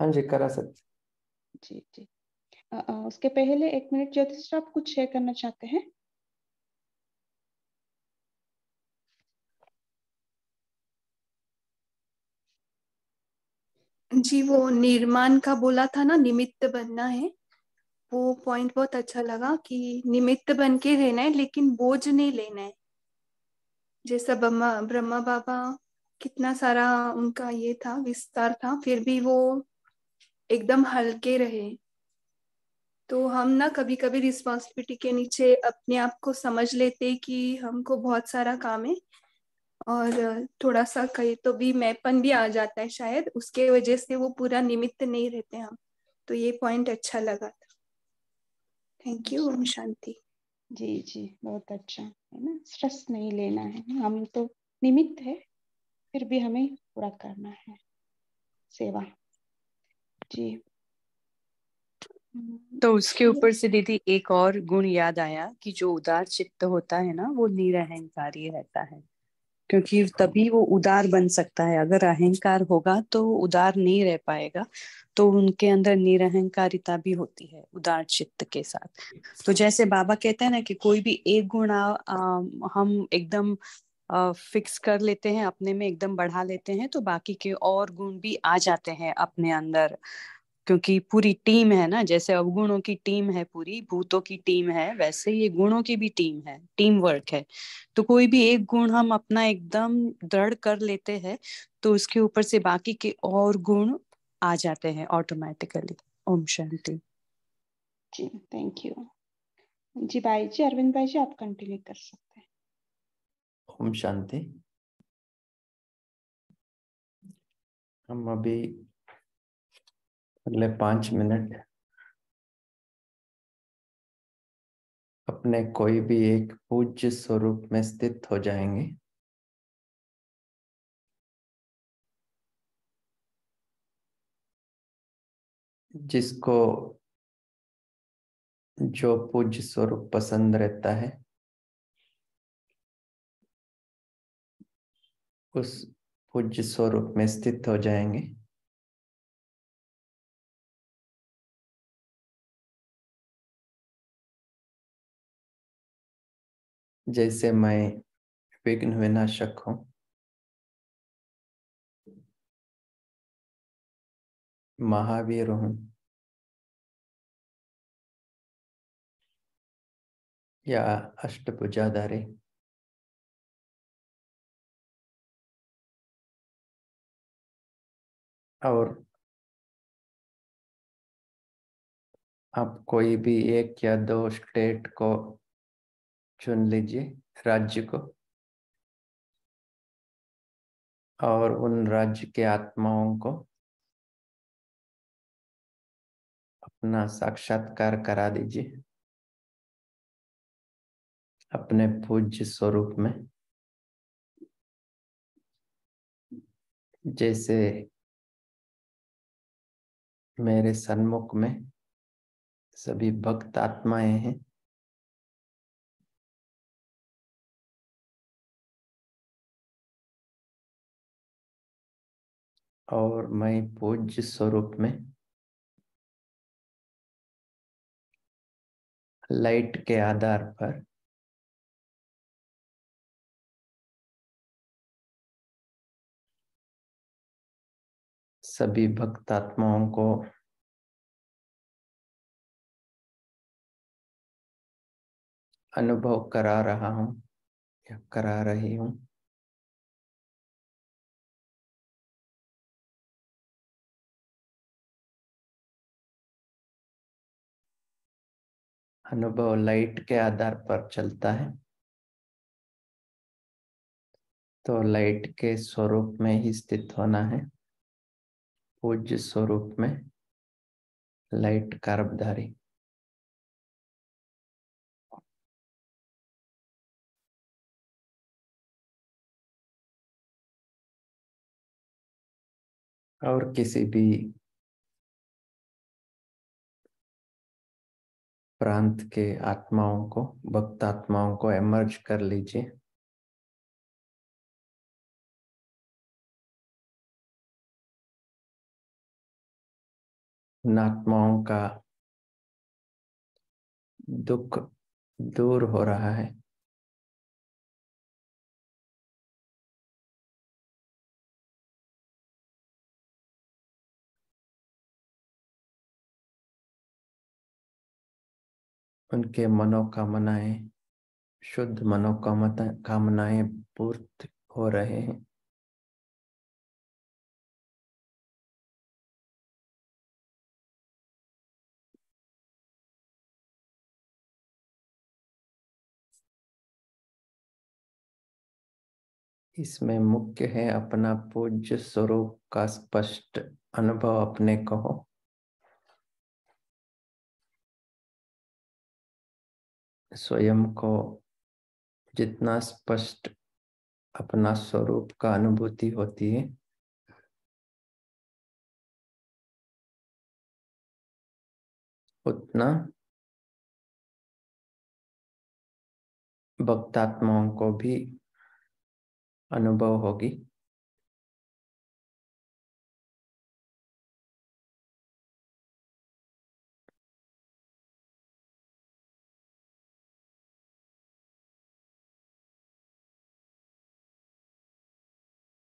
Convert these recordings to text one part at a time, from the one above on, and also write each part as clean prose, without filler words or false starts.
हाँ जी, करा सकते। जी जी। उसके पहले 1 मिनट ज्योतिष आप कुछ शेयर करना चाहते हैं? जी, वो निर्माण का बोला था ना, निमित्त बनना है। वो पॉइंट बहुत अच्छा लगा कि निमित्त बन के रहना है लेकिन बोझ नहीं लेना है। जैसा ब्रह्मा ब्रह्मा बाबा, कितना सारा उनका ये था, विस्तार था, फिर भी वो एकदम हल्के रहे। तो हम ना कभी कभी रिस्पॉन्सिबिलिटी के नीचे अपने आप को समझ लेते कि हमको बहुत सारा काम है, और थोड़ा सा कहीं तो भी मैंपन भी आ जाता है, शायद उसके वजह से वो पूरा निमित्त नहीं रहते हम। तो ये पॉइंट अच्छा लगा था। Thank you. ओम शांति। जी जी, बहुत अच्छा है ना, स्ट्रेस नहीं लेना है, हम तो निमित्त है, फिर भी हमें पूरा करना है सेवा। जी। तो उसके ऊपर से दीदी एक और गुण याद आया कि जो उदार चित्त होता है ना, वो निरहंकारी रहता है। क्योंकि तभी वो उदार बन सकता है। अगर अहंकार होगा तो उदार नहीं रह पाएगा। तो उनके अंदर निरहंकारिता भी होती है उदार चित्त के साथ। तो जैसे बाबा कहते हैं ना कि कोई भी एक गुण हम एकदम फिक्स कर लेते हैं अपने में, एकदम बढ़ा लेते हैं, तो बाकी के और गुण भी आ जाते हैं अपने अंदर। क्योंकि पूरी टीम है ना, जैसे अवगुणों की टीम है, पूरी भूतों की टीम है, वैसे ये गुणों की भी टीम है, टीम वर्क है। तो कोई भी एक गुण हम अपना एकदम दृढ़ कर लेते हैं तो उसके ऊपर से बाकी के और गुण आ जाते हैं ऑटोमेटिकली। ओम शांति। जी, थैंक यू। जी भाई जी, अरविंद भाई जी, आप कंटिन्यू कर सकते हैं। ओम शांति। हम अभी अगले 5 मिनट अपने कोई भी एक पूज्य स्वरूप में स्थित हो जाएंगे। जिसको जो पूज्य स्वरूप पसंद रहता है उस पूज्य स्वरूप में स्थित हो जाएंगे। जैसे मैं विघ्न विनाशक हूं, महावीर हूं, या अष्टभुजाधारी, और आप कोई भी एक या दो स्टेट को चुन लीजिए, राज्य को, और उन राज्य के आत्माओं को अपना साक्षात्कार करा दीजिए अपने पूज्य स्वरूप में। जैसे मेरे सन्मुख में सभी भक्त आत्माएं हैं, और मैं पूज्य स्वरूप में लाइट के आधार पर सभी भक्त आत्माओं को अनुभव करा रहा हूं या करा रही हूं। अनुभव लाइट के आधार पर चलता है, तो लाइट के स्वरूप में ही स्थित होना है, पूज्य स्वरूप में, लाइट कारबधारी। और किसी भी प्रांत के आत्माओं को, भक्त आत्माओं को एमर्ज कर लीजिए। उन आत्माओं का दुख दूर हो रहा है। उनके मनोकामनाएं, शुद्ध मनोकामनाएं पूर्ण हो रहे हैं। इसमें मुख्य है अपना पूज्य स्वरूप का स्पष्ट अनुभव अपने को हो। स्वयं को जितना स्पष्ट अपना स्वरूप का अनुभूति होती है, उतना भक्तात्माओं को भी अनुभव होगी।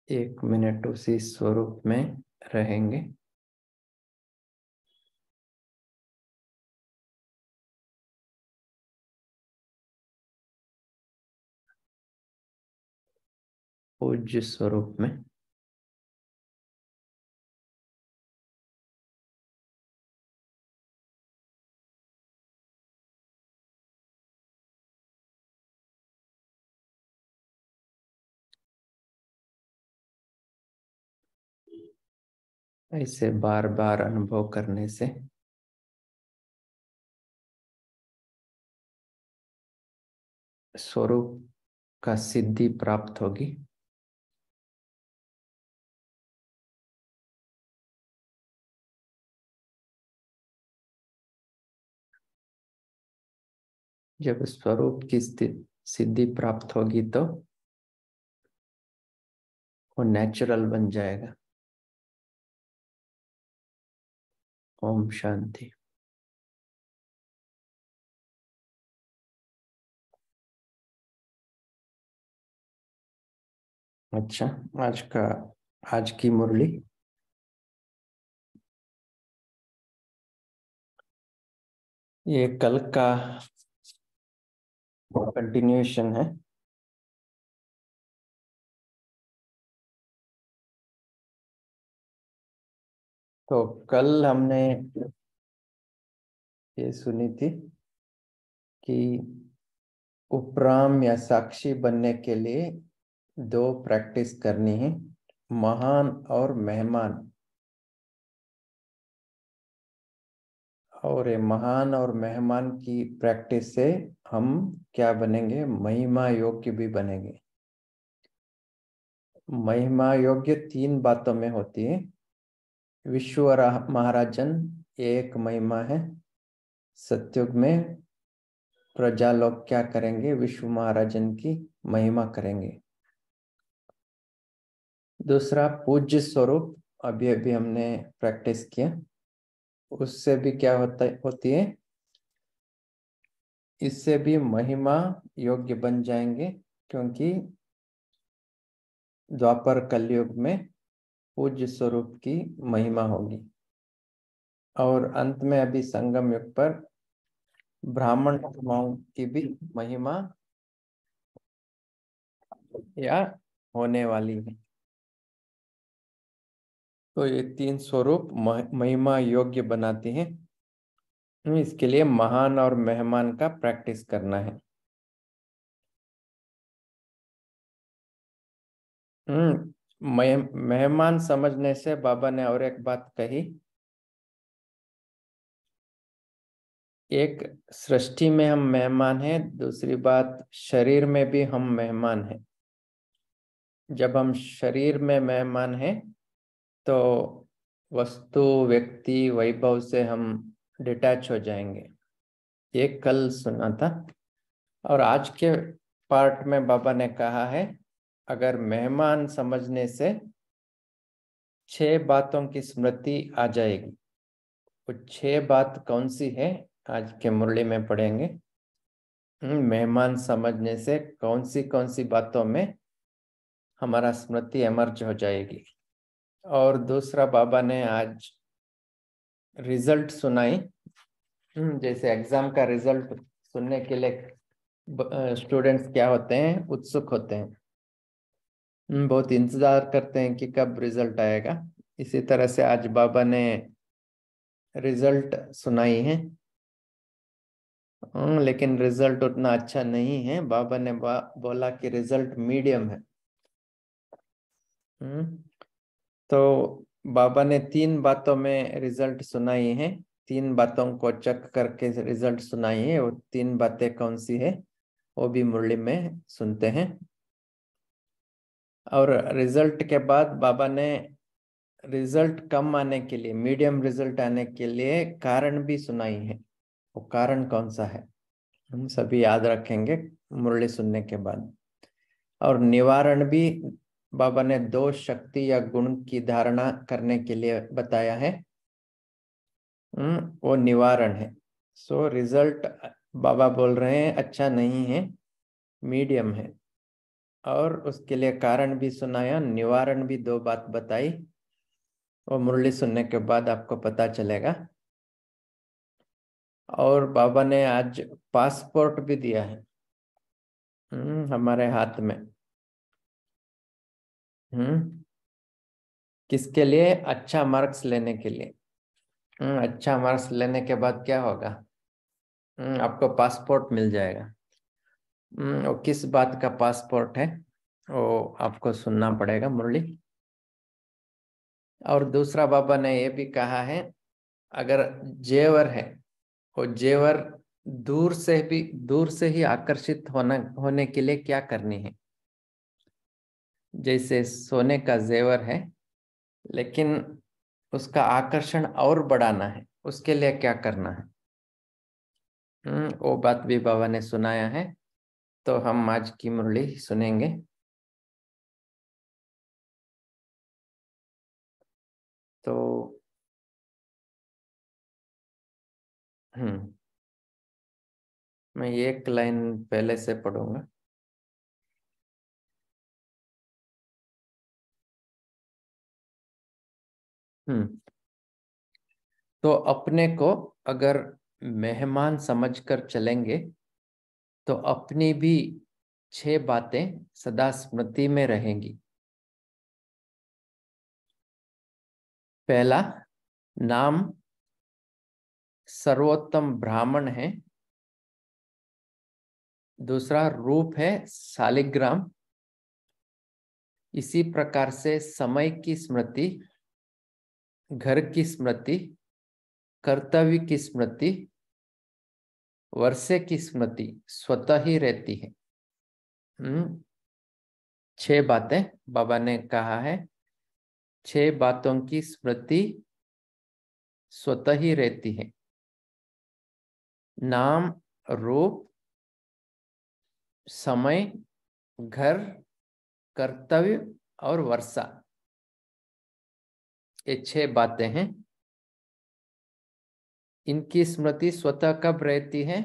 एक मिनट उसी स्वरूप में रहेंगे। पूज्य स्वरूप में। ऐसे बार बार अनुभव करने से स्वरूप का सिद्धि प्राप्त होगी। जब स्वरूप की सिद्धि प्राप्त होगी तो वो नेचुरल बन जाएगा। ओम शांति। अच्छा, आज की मुरली ये कल का कंटिन्यूएशन है। तो कल हमने ये सुनी थी कि उपराम या साक्षी बनने के लिए दो प्रैक्टिस करनी है, महान और मेहमान। और ये महान और मेहमान की प्रैक्टिस से हम क्या बनेंगे? महिमा योग्य भी बनेंगे। महिमा योग्य तीन बातों में होती है। विश्व महाराजन एक महिमा है। सत्युग में प्रजा लोग क्या करेंगे? विश्व महाराजन की महिमा करेंगे। दूसरा पूज्य स्वरूप, अभी अभी हमने प्रैक्टिस किया, उससे भी क्या होती है? इससे भी महिमा योग्य बन जाएंगे, क्योंकि द्वापर कलयुग में पूज्य स्वरूप की महिमा होगी। और अंत में अभी संगम युग पर ब्राह्मण आत्माओं की भी महिमा या होने वाली है। तो ये तीन स्वरूप महिमा योग्य बनाते हैं। इसके लिए महान और मेहमान का प्रैक्टिस करना है। मेहमान समझने से बाबा ने और एक बात कही, एक सृष्टि में हम मेहमान हैं, दूसरी बात शरीर में भी हम मेहमान हैं। जब हम शरीर में मेहमान हैं तो वस्तु, व्यक्ति, वैभव से हम डिटैच हो जाएंगे। ये कल सुना था। और आज के पार्ट में बाबा ने कहा है, अगर मेहमान समझने से 6 बातों की स्मृति आ जाएगी। वो 6 बात कौन सी है आज के मुरली में पढ़ेंगे। मेहमान समझने से कौन सी बातों में हमारा स्मृति एमर्ज हो जाएगी। और दूसरा बाबा ने आज रिजल्ट सुनाई। जैसे एग्जाम का रिजल्ट सुनने के लिए स्टूडेंट्स क्या होते हैं, उत्सुक होते हैं, बहुत इंतजार करते हैं कि कब रिजल्ट आएगा। इसी तरह से आज बाबा ने रिजल्ट सुनाई है। लेकिन रिजल्ट उतना अच्छा नहीं है। बाबा ने बोला कि रिजल्ट मीडियम है। तो बाबा ने 3 बातों में रिजल्ट सुनाई है। 3 बातों को चेक करके रिजल्ट सुनाई है। वो 3 बातें कौन सी है वो भी मुरली में सुनते हैं। और रिजल्ट के बाद बाबा ने रिजल्ट कम आने के लिए, मीडियम रिजल्ट आने के लिए कारण भी सुनाई है। वो कारण कौन सा है हम सभी याद रखेंगे मुरली सुनने के बाद। और निवारण भी बाबा ने 2 शक्ति या गुण की धारणा करने के लिए बताया है। वो निवारण है। सो रिजल्ट बाबा बोल रहे हैं अच्छा नहीं है, मीडियम है। और उसके लिए कारण भी सुनाया, निवारण भी 2 बात बताई। वो मुरली सुनने के बाद आपको पता चलेगा। और बाबा ने आज पासपोर्ट भी दिया है हमारे हाथ में। किसके लिए? अच्छा मार्क्स लेने के लिए। अच्छा मार्क्स लेने के बाद क्या होगा? आपको पासपोर्ट मिल जाएगा। वो किस बात का पासपोर्ट है वो आपको सुनना पड़ेगा मुरली। और दूसरा बाबा ने ये भी कहा है अगर जेवर है, वो जेवर दूर से ही आकर्षित होने के लिए क्या करनी है। जैसे सोने का जेवर है लेकिन उसका आकर्षण और बढ़ाना है, उसके लिए क्या करना है। वो बात भी बाबा ने सुनाया है। तो हम आज की मुरली सुनेंगे। तो मैं एक लाइन पहले से पढ़ूंगा। तो अपने को अगर मेहमान समझकर चलेंगे तो अपनी भी 6 बातें सदा स्मृति में रहेंगी। पहला, नाम सर्वोत्तम ब्राह्मण है। दूसरा, रूप है शालिग्राम। इसी प्रकार से समय की स्मृति, घर की स्मृति, कर्तव्य की स्मृति, वर्षे की स्मृति स्वतः ही रहती है। 6 बातें बाबा ने कहा है। 6 बातों की स्मृति स्वतः ही रहती है। नाम, रूप, समय, घर, कर्तव्य और वर्षा, ये 6 बातें हैं। इनकी स्मृति स्वतः कब रहती है?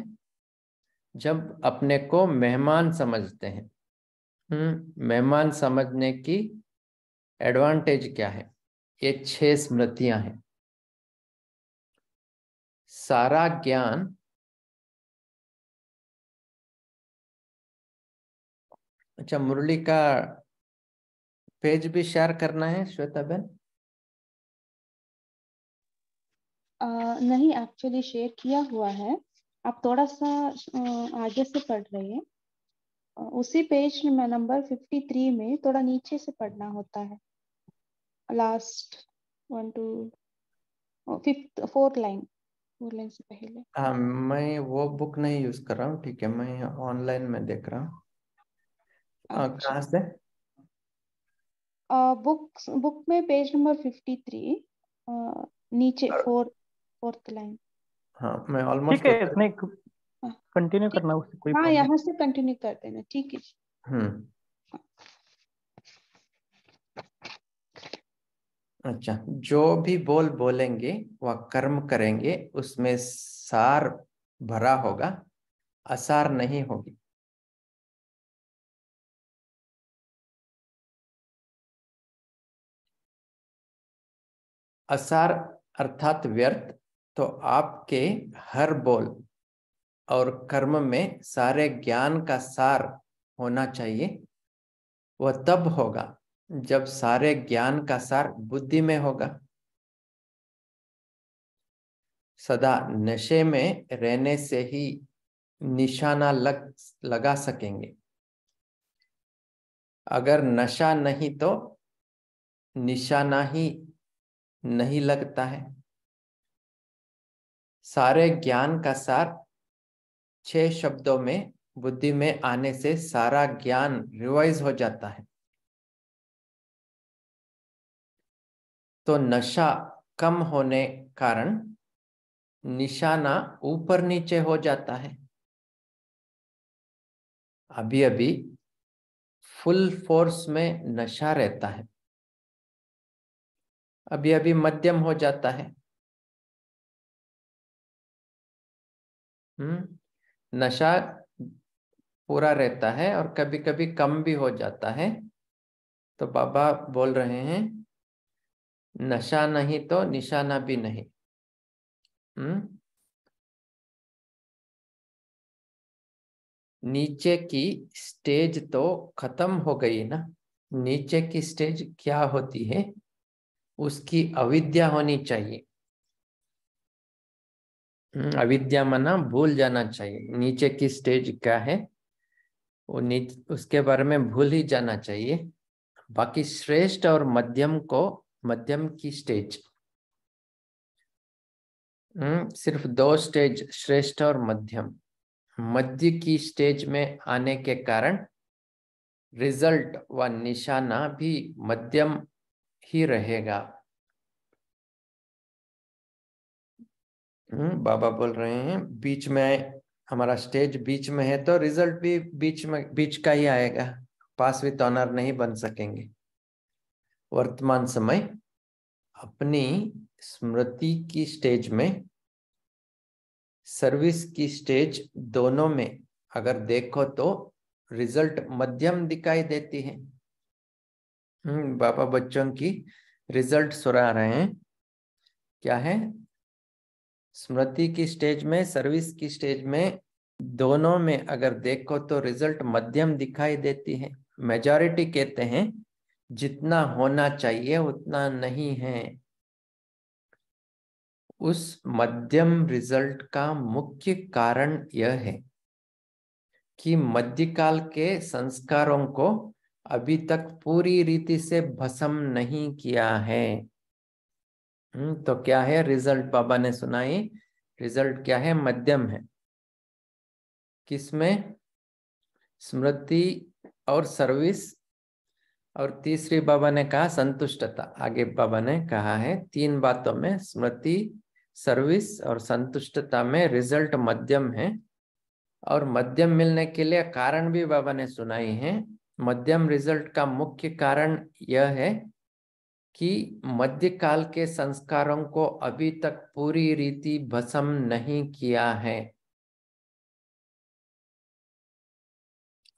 जब अपने को मेहमान समझते हैं। मेहमान समझने की एडवांटेज क्या है? ये 6 स्मृतियां हैं। सारा ज्ञान, अच्छा मुरली का पेज भी शेयर करना है श्वेता बहन? नहीं, एक्चुअली शेयर किया हुआ है। आप थोड़ा सा आगे से पढ़ रही है। उसी पेज में नंबर 53 में थोड़ा नीचे से पढ़ना होता है। Last 1 to 5th 4th line, 4 line से पहले। हाँ, मैं वो बुक नहीं यूज कर रहा हूँ। ठीक है, मैं ऑनलाइन में देख रहा हूँ। कहाँ से? बुक में पेज नंबर 53 नीचे 4th लाइन। हाँ, मैं ऑलमोस्ट। ठीक है, इसमें कंटिन्यू करना, उससे कोई हाँ, प्रॉब्लम। यहाँ से कंटिन्यू कर देना, ठीक है। अच्छा, जो भी बोल बोलेंगे वह कर्म करेंगे, उसमें सार भरा होगा, असार नहीं होगी। असार अर्थात व्यर्थ। तो आपके हर बोल और कर्म में सारे ज्ञान का सार होना चाहिए। वह तब होगा जब सारे ज्ञान का सार बुद्धि में होगा। सदा नशे में रहने से ही निशाना लगा सकेंगे। अगर नशा नहीं तो निशाना ही नहीं लगता है। सारे ज्ञान का सार 6 शब्दों में बुद्धि में आने से सारा ज्ञान रिवाइज हो जाता है। तो नशा कम होने कारण निशाना ऊपर नीचे हो जाता है। अभी अभी फुल फोर्स में नशा रहता है, अभी अभी मध्यम हो जाता है। नशा पूरा रहता है और कभी कभी कम भी हो जाता है। तो बाबा बोल रहे हैं नशा नहीं तो निशाना भी नहीं। नीचे की स्टेज तो खत्म हो गई ना। नीचे की स्टेज क्या होती है? उसकी अविद्या होनी चाहिए। अविद्या मना भूल जाना चाहिए। नीचे की स्टेज क्या है वो उसके बारे में भूल ही जाना चाहिए। बाकी श्रेष्ठ और मध्यम को, मध्यम की स्टेज, सिर्फ 2 स्टेज, श्रेष्ठ और मध्यम। मध्य की स्टेज में आने के कारण रिजल्ट व निशाना भी मध्यम ही रहेगा। बाबा बोल रहे हैं बीच में, हमारा स्टेज बीच में है तो रिजल्ट भी बीच का ही आएगा। पास विद ऑनर नहीं बन सकेंगे। वर्तमान समय अपनी स्मृति की स्टेज में, सर्विस की स्टेज, दोनों में अगर देखो तो रिजल्ट मध्यम दिखाई देती है। बाबा बच्चों की रिजल्ट सुना रहे हैं। क्या है? स्मृति की स्टेज में, सर्विस की स्टेज में, दोनों में अगर देखो तो रिजल्ट मध्यम दिखाई देती है। मेजॉरिटी कहते हैं जितना होना चाहिए उतना नहीं है। उस मध्यम रिजल्ट का मुख्य कारण यह है कि मध्यकाल के संस्कारों को अभी तक पूरी रीति से भस्म नहीं किया है। तो क्या है रिजल्ट? बाबा ने सुनाई। रिजल्ट क्या है? मध्यम है। किसमें? स्मृति और सर्विस। और तीसरी बाबा ने कहा संतुष्टता। आगे बाबा ने कहा है 3 बातों में, स्मृति, सर्विस और संतुष्टता में रिजल्ट मध्यम है। और मध्यम मिलने के लिए कारण भी बाबा ने सुनाई है। मध्यम रिजल्ट का मुख्य कारण यह है कि मध्यकाल के संस्कारों को अभी तक पूरी रीति भस्म नहीं किया है।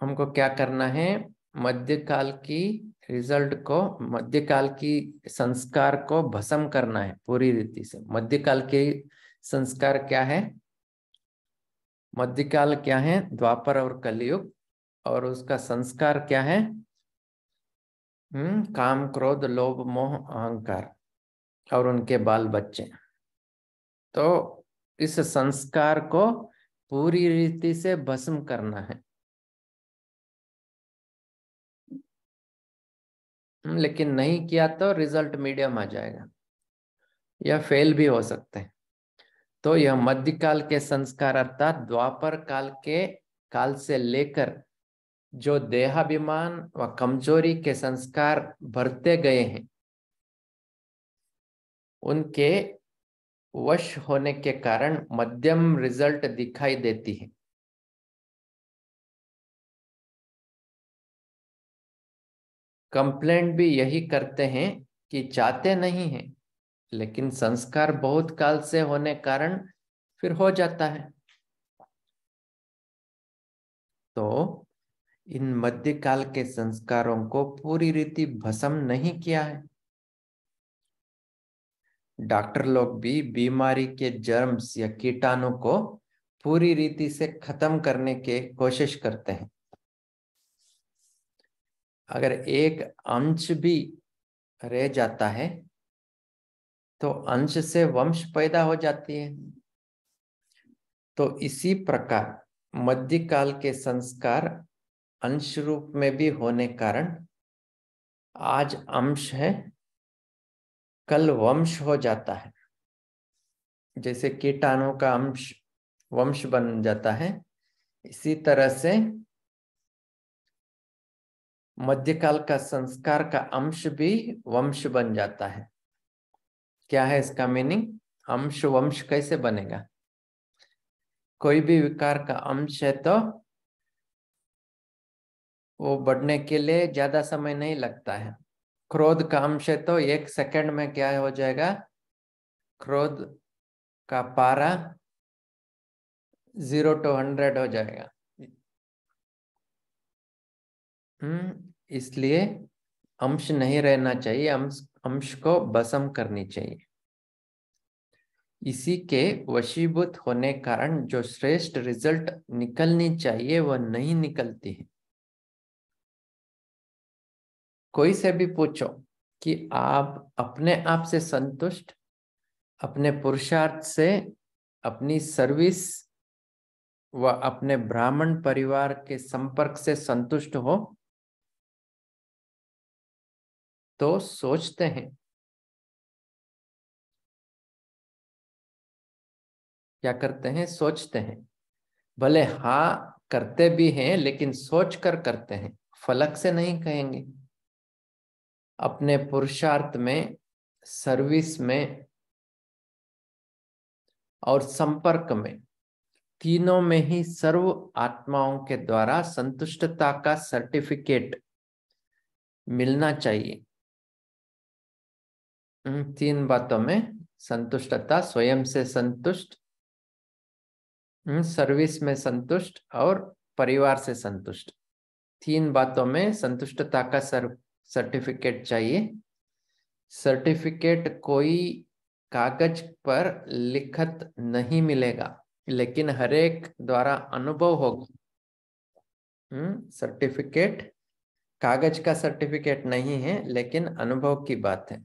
हमको क्या करना है? मध्यकाल की रिजल्ट को, मध्यकाल की संस्कार को भस्म करना है पूरी रीति से। मध्यकाल के संस्कार क्या है? मध्यकाल क्या है? द्वापर और कलयुग। और उसका संस्कार क्या है? काम, क्रोध, लोभ, मोह, अहंकार और उनके बाल बच्चे। तो इस संस्कार को पूरी रीति से भस्म करना है। लेकिन नहीं किया तो रिजल्ट मीडियम आ जाएगा या फेल भी हो सकते हैं। तो यह मध्यकाल के संस्कार अर्थात द्वापर काल से लेकर जो देहाभिमान व कमजोरी के संस्कार बढ़ते गए हैं, उनके वश होने के कारण मध्यम रिजल्ट दिखाई देती है। कंप्लेंट भी यही करते हैं कि चाहते नहीं हैं, लेकिन संस्कार बहुत काल से होने कारण फिर हो जाता है। तो इन मध्यकाल के संस्कारों को पूरी रीति भस्म नहीं किया है। डॉक्टर लोग भी बीमारी के जर्म्स या कीटाणु को पूरी रीति से खत्म करने की कोशिश करते हैं। अगर एक अंश भी रह जाता है तो अंश से वंश पैदा हो जाती है। तो इसी प्रकार मध्यकाल के संस्कार अंश रूप में भी होने कारण आज अंश है, कल वंश हो जाता है। जैसे कीटाणु का अंश वंश बन जाता है, इसी तरह से मध्यकाल का संस्कार का अंश भी वंश बन जाता है। क्या है इसका मीनिंग? अंश वंश कैसे बनेगा? कोई भी विकार का अंश है तो वो बढ़ने के लिए ज्यादा समय नहीं लगता है। क्रोध का अंश है तो 1 सेकंड में क्या हो जाएगा? क्रोध का पारा 0 to 100 हो जाएगा। इसलिए अंश नहीं रहना चाहिए, अंश को भस्म करनी चाहिए। इसी के वशीभूत होने कारण जो श्रेष्ठ रिजल्ट निकलनी चाहिए वह नहीं निकलती है। कोई से भी पूछो कि आप अपने आप से संतुष्ट, अपने पुरुषार्थ से, अपनी सर्विस व अपने ब्राह्मण परिवार के संपर्क से संतुष्ट हो? तो सोचते हैं, क्या करते हैं? सोचते हैं। भले हाँ करते भी हैं, लेकिन सोच कर करते हैं, फलक से नहीं कहेंगे। अपने पुरुषार्थ में, सर्विस में और संपर्क में, तीनों में ही सर्व आत्माओं के द्वारा संतुष्टता का सर्टिफिकेट मिलना चाहिए। 3 बातों में संतुष्टता, स्वयं से संतुष्ट, सर्विस में संतुष्ट और परिवार से संतुष्ट। 3 बातों में संतुष्टता का सर्टिफिकेट चाहिए। सर्टिफिकेट कोई कागज पर लिखत नहीं मिलेगा, लेकिन हर एक द्वारा अनुभव होगा। सर्टिफिकेट कागज का सर्टिफिकेट नहीं है, लेकिन अनुभव की बात है।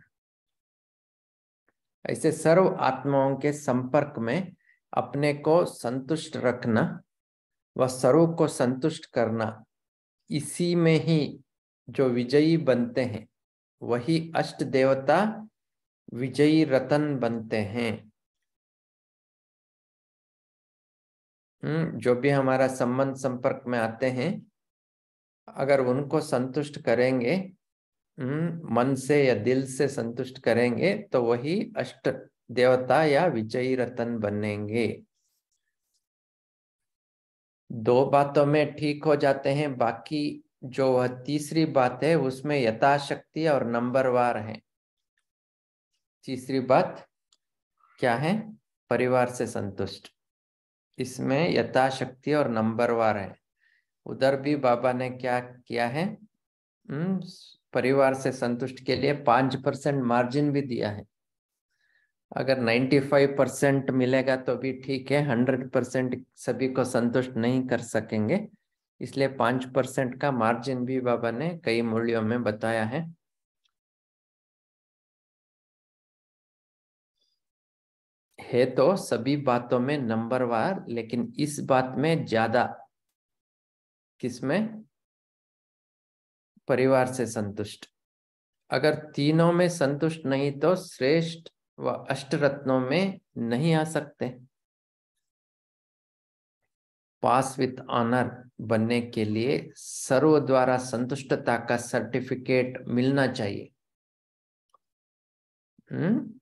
ऐसे सर्व आत्माओं के संपर्क में अपने को संतुष्ट रखना व सर्व को संतुष्ट करना, इसी में ही जो विजयी बनते हैं वही अष्ट देवता विजयी रतन बनते हैं। जो भी हमारा संबंध संपर्क में आते हैं, अगर उनको संतुष्ट करेंगे, मन से या दिल से संतुष्ट करेंगे, तो वही अष्ट देवता या विजयी रतन बनेंगे। 2 बातों में ठीक हो जाते हैं, बाकी जो वह तीसरी बात है उसमें यथाशक्ति और नंबरवार है। तीसरी बात क्या है? परिवार से संतुष्ट। इसमें यथाशक्ति और नंबरवार है। उधर भी बाबा ने क्या किया है? परिवार से संतुष्ट के लिए 5% मार्जिन भी दिया है। अगर 95% मिलेगा तो भी ठीक है, 100% सभी को संतुष्ट नहीं कर सकेंगे, इसलिए 5% का मार्जिन भी बाबा ने कई मूल्यों में बताया है तो सभी बातों में नंबरवार, लेकिन इस बात में ज्यादा। किसमें? परिवार से संतुष्ट। अगर तीनों में संतुष्ट नहीं तो श्रेष्ठ व अष्टरत्नों में नहीं आ सकते। पास विथ ऑनर बनने के लिए सर्व द्वारा संतुष्टता का सर्टिफिकेट मिलना चाहिए।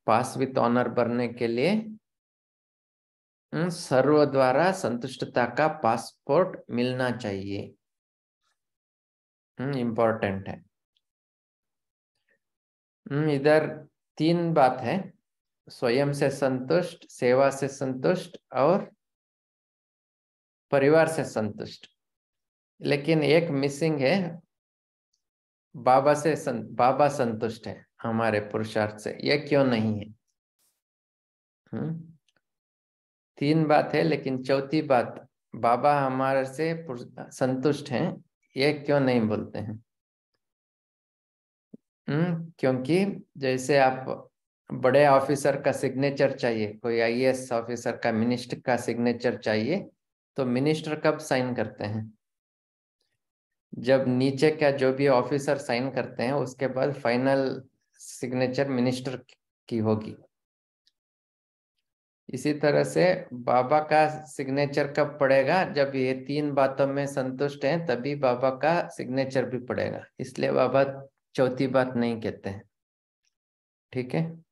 पास विथ ऑनर बनने के लिए सर्व द्वारा संतुष्टता का पासपोर्ट मिलना चाहिए। इम्पोर्टेंट है। इधर 3 बात है, स्वयं से संतुष्ट, सेवा से संतुष्ट और परिवार से संतुष्ट। लेकिन एक मिसिंग है, बाबा संतुष्ट है हमारे पुरुषार्थ से, ये क्यों नहीं है? 3 बात है, लेकिन चौथी बात, बाबा हमारे से संतुष्ट हैं, ये क्यों नहीं बोलते हैं? क्योंकि जैसे आप बड़े ऑफिसर का सिग्नेचर चाहिए, कोई आईएएस ऑफिसर का, मिनिस्टर का सिग्नेचर चाहिए, तो मिनिस्टर कब साइन करते हैं? जब नीचे का जो भी ऑफिसर साइन करते हैं, उसके बाद फाइनल सिग्नेचर मिनिस्टर की होगी। इसी तरह से बाबा का सिग्नेचर कब पड़ेगा? जब ये 3 बातों में संतुष्ट हैं, तभी बाबा का सिग्नेचर भी पड़ेगा। इसलिए बाबा चौथी बात नहीं कहते हैं। ठीक है,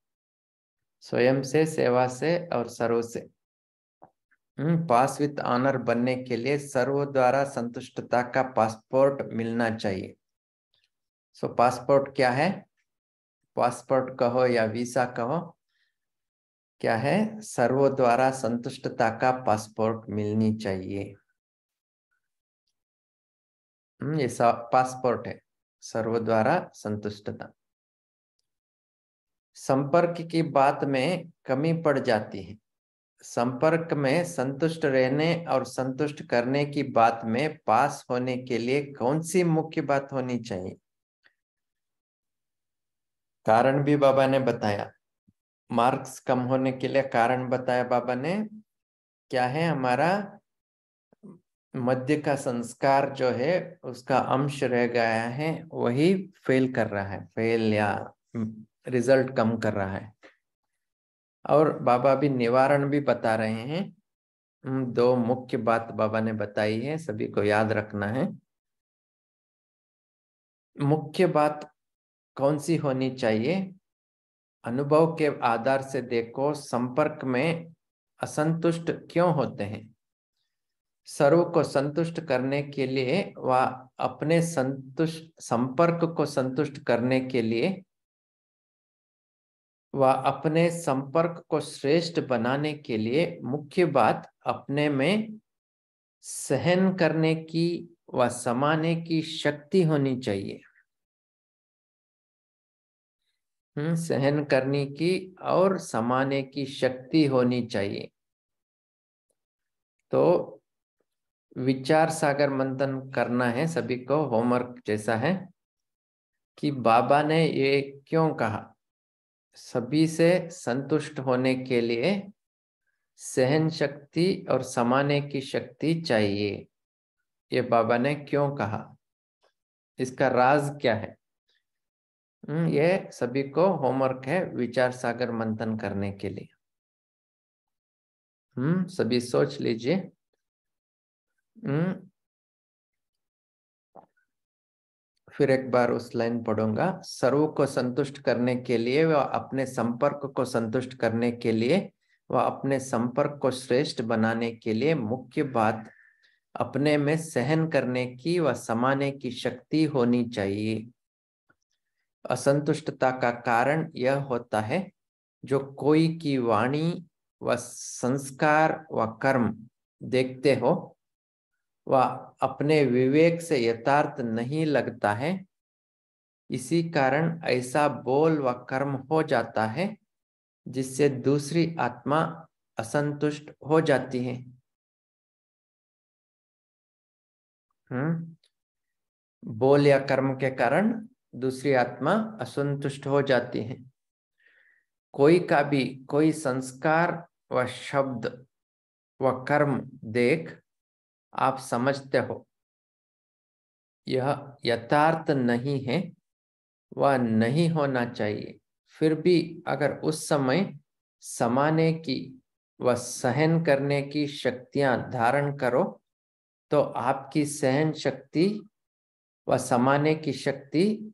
स्वयं से, सेवा से और सर्व से। पास विथ ऑनर बनने के लिए सर्व द्वारा संतुष्टता का पासपोर्ट मिलना चाहिए। सो पासपोर्ट क्या है? पासपोर्ट कहो या वीसा कहो, क्या है? सर्व द्वारा संतुष्टता का पासपोर्ट मिलनी चाहिए। ये पासपोर्ट है, सर्व द्वारा संतुष्टता। संपर्क की बात में कमी पड़ जाती है। संपर्क में संतुष्ट रहने और संतुष्ट करने की बात में पास होने के लिए कौन सी मुख्य बात होनी चाहिए? कारण भी बाबा ने बताया। मार्क्स कम होने के लिए कारण बताया बाबा ने। क्या है? हमारा मध्य का संस्कार जो है, उसका अंश रह गया है, वही फेल कर रहा है, फेल या रिजल्ट कम कर रहा है। और बाबा भी निवारण भी बता रहे हैं। 2 मुख्य बात बाबा ने बताई है, सभी को याद रखना है। मुख्य बात कौन सी होनी चाहिए? अनुभव के आधार से देखो, संपर्क में असंतुष्ट क्यों होते हैं? सर्व को संतुष्ट करने के लिए व अपने संपर्क को संतुष्ट करने के लिए व अपने संपर्क को श्रेष्ठ बनाने के लिए मुख्य बात अपने में सहन करने की व समाने की शक्ति होनी चाहिए। सहन करने की और समाने की शक्ति होनी चाहिए। तो विचार सागर मंथन करना है सभी को, होमवर्क जैसा है कि बाबा ने ये क्यों कहा? सभी से संतुष्ट होने के लिए सहन शक्ति और समाने की शक्ति चाहिए। ये बाबा ने क्यों कहा? इसका राज क्या है? ये सभी को होमवर्क है विचार सागर मंथन करने के लिए। सभी सोच लीजिए। फिर एक बार उस लाइन पढ़ूंगा। सर्व को संतुष्ट करने के लिए व अपने संपर्क को संतुष्ट करने के लिए व अपने संपर्क को श्रेष्ठ बनाने के लिए मुख्य बात अपने में सहन करने की व समाने की शक्ति होनी चाहिए। असंतुष्टता का कारण यह होता है, जो कोई की वाणी व संस्कार व कर्म देखते हो वह अपने विवेक से यथार्थ नहीं लगता है। इसी कारण ऐसा बोल व कर्म हो जाता है जिससे दूसरी आत्मा असंतुष्ट हो जाती है। बोल या कर्म के कारण दूसरी आत्मा असंतुष्ट हो जाती है। कोई का भी कोई संस्कार व शब्द व कर्म देख आप समझते हो यह यथार्थ नहीं है, वह नहीं होना चाहिए, फिर भी अगर उस समय समाने की व सहन करने की शक्तियां धारण करो तो आपकी सहन शक्ति व समाने की शक्ति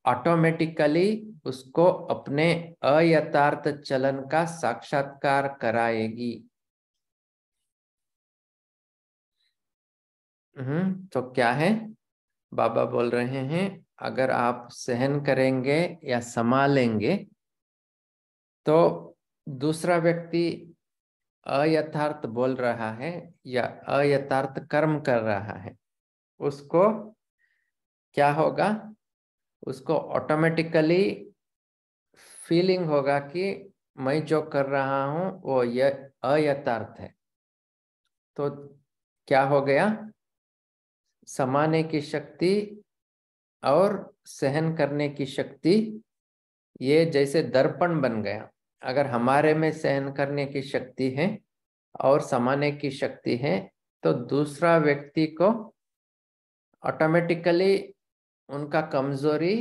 ऑटोमेटिकली उसको अपने अयथार्थ चलन का साक्षात्कार कराएगी। तो क्या है? बाबा बोल रहे हैं अगर आप सहन करेंगे या संभालेंगे तो दूसरा व्यक्ति अयथार्थ बोल रहा है या अयथार्थ कर्म कर रहा है, उसको क्या होगा, उसको ऑटोमेटिकली फीलिंग होगा कि मैं जो कर रहा हूं वो अयथार्थ है। तो क्या हो गया, समाने की शक्ति और सहन करने की शक्ति ये जैसे दर्पण बन गया। अगर हमारे में सहन करने की शक्ति है और समाने की शक्ति है तो दूसरा व्यक्ति को ऑटोमेटिकली उनका कमजोरी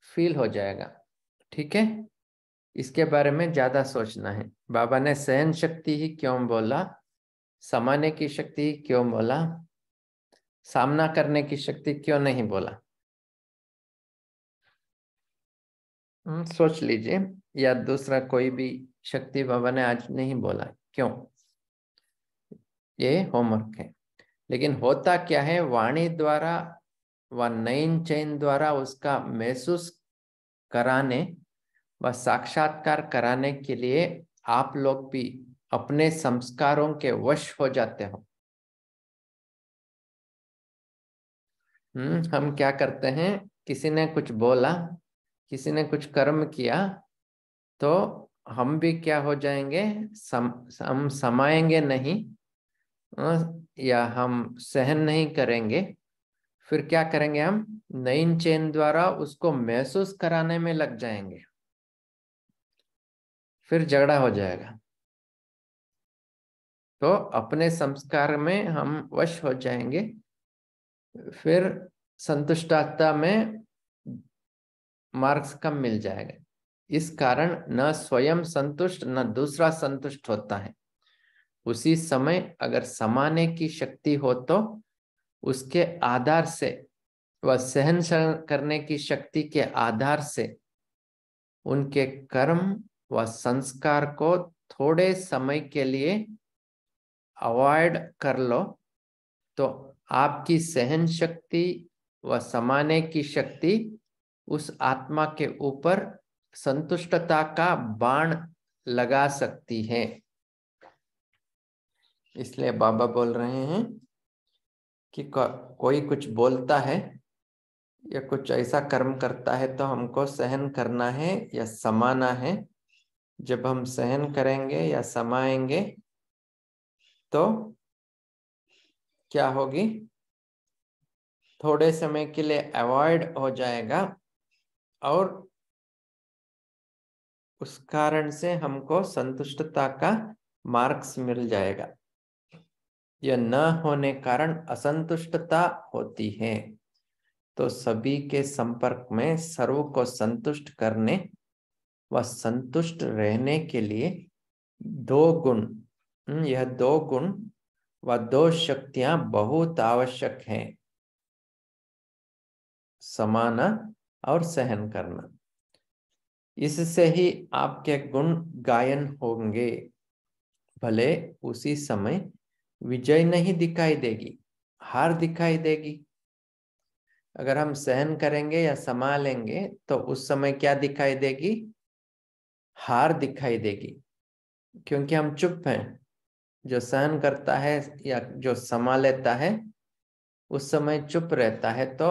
फील हो जाएगा। ठीक है, इसके बारे में ज्यादा सोचना है। बाबा ने सहन शक्ति ही क्यों बोला, समाने की शक्ति क्यों बोला, सामना करने की शक्ति क्यों नहीं बोला, सोच लीजिए। या दूसरा कोई भी शक्ति बाबा ने आज नहीं बोला, क्यों? ये होमवर्क है। लेकिन होता क्या है, वाणी द्वारा व नयन चैन द्वारा उसका महसूस कराने व साक्षात्कार कराने के लिए आप लोग भी अपने संस्कारों के वश हो जाते हो। हम क्या करते हैं, किसी ने कुछ बोला, किसी ने कुछ कर्म किया तो हम भी क्या हो जाएंगे, हम समाएंगे नहीं या हम सहन नहीं करेंगे। फिर क्या करेंगे, हम नयन चैन द्वारा उसको महसूस कराने में लग जाएंगे, फिर झगड़ा हो जाएगा। तो अपने संस्कार में हम वश हो जाएंगे, फिर संतुष्टता में मार्क्स कम मिल जाएगा। इस कारण न स्वयं संतुष्ट न दूसरा संतुष्ट होता है। उसी समय अगर समाने की शक्ति हो तो उसके आधार से व सहन करने की शक्ति के आधार से उनके कर्म व संस्कार को थोड़े समय के लिए अवॉइड कर लो तो आपकी सहन शक्ति व समाने की शक्ति उस आत्मा के ऊपर संतुष्टता का बाण लगा सकती है। इसलिए बाबा बोल रहे हैं कि कोई कुछ बोलता है या कुछ ऐसा कर्म करता है तो हमको सहन करना है या समाना है। जब हम सहन करेंगे या समाएंगे तो क्या होगी, थोड़े समय के लिए अवॉइड हो जाएगा और उस कारण से हमको संतुष्टता का मार्क्स मिल जाएगा। यह न होने कारण असंतुष्टता होती है। तो सभी के संपर्क में सर्व को संतुष्ट करने व संतुष्ट रहने के लिए दो गुण, यह दो गुण व दो शक्तियां बहुत आवश्यक हैं, समाना और सहन करना। इससे ही आपके गुण गायन होंगे। भले उसी समय विजय नहीं दिखाई देगी, हार दिखाई देगी। अगर हम सहन करेंगे या संभालेंगे तो उस समय क्या दिखाई देगी, हार दिखाई देगी, क्योंकि हम चुप हैं। जो सहन करता है या जो संभाल लेता है उस समय चुप रहता है तो